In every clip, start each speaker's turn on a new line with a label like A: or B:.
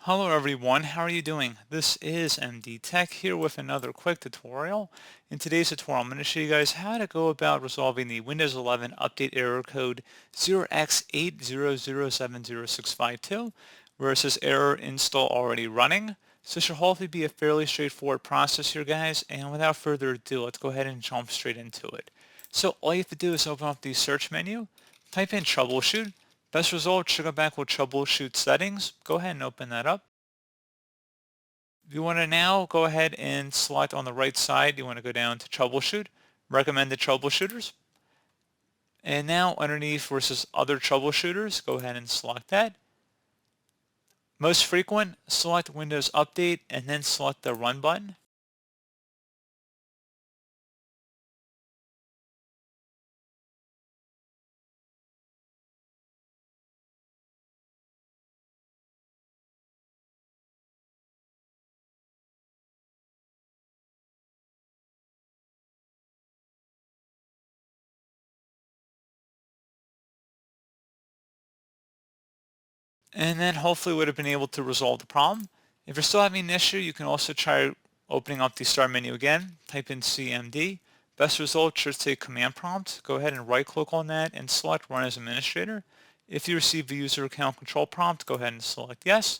A: Hello everyone, how are you doing? This is MD Tech here with another quick tutorial. In today's tutorial, I'm going to show you guys how to go about resolving the Windows 11 update error code 0x80070652, where it says error install already running. So this should hopefully be a fairly straightforward process here, guys, and without further ado, let's go ahead and jump straight into it. So all you have to do is open up the search menu, type in Troubleshoot. Best result should go back with Troubleshoot settings. Go ahead and open that up. You want to now go ahead and select on the right side, you want to go down to Troubleshoot, Recommended Troubleshooters. And now underneath where it says Other Troubleshooters, go ahead and select that. Most frequent, select Windows Update and then select the Run button. And then hopefully would have been able to resolve the problem. If you're still having an issue, you can also try opening up the Start menu again, type in CMD. Best result should say Command Prompt. Go ahead and right click on that and select Run as Administrator. If you receive a user account control prompt, go ahead and select Yes.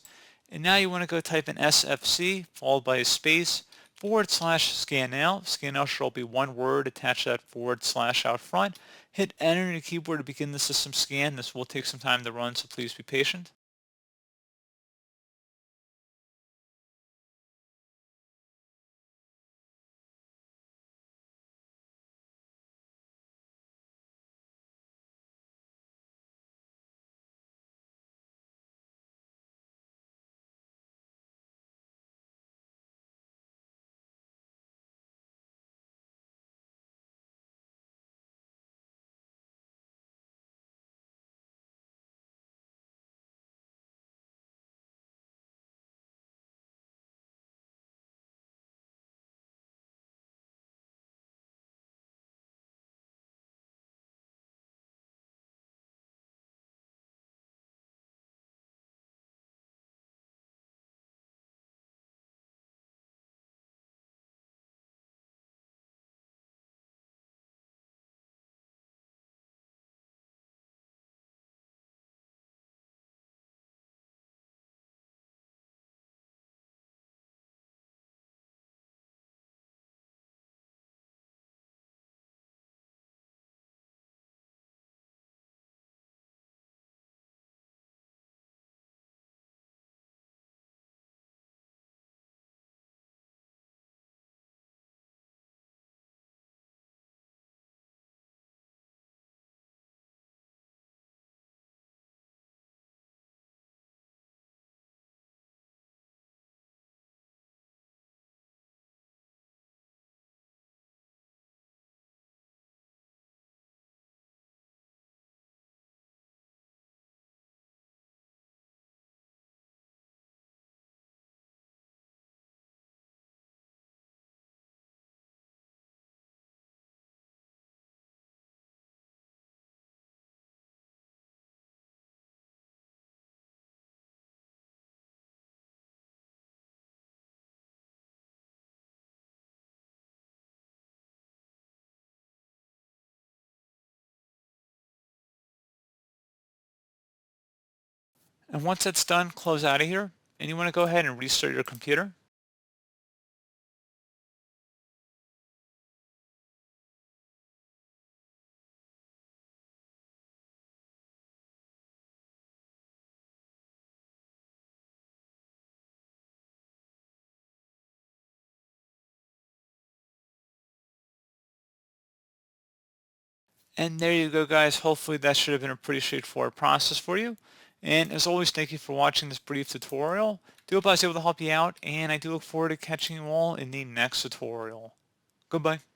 A: And now you want to go type in SFC followed by a space /scan now. Scan now should all be one word, attach that / out front. Hit enter on your keyboard to begin the system scan. This will take some time to run, so please be patient. And once that's done, close out of here. And you want to go ahead and restart your computer. And there you go, guys. Hopefully that should have been a pretty straightforward process for you. And as always, thank you for watching this brief tutorial. Do hope I was able to help you out, and I do look forward to catching you all in the next tutorial. Goodbye.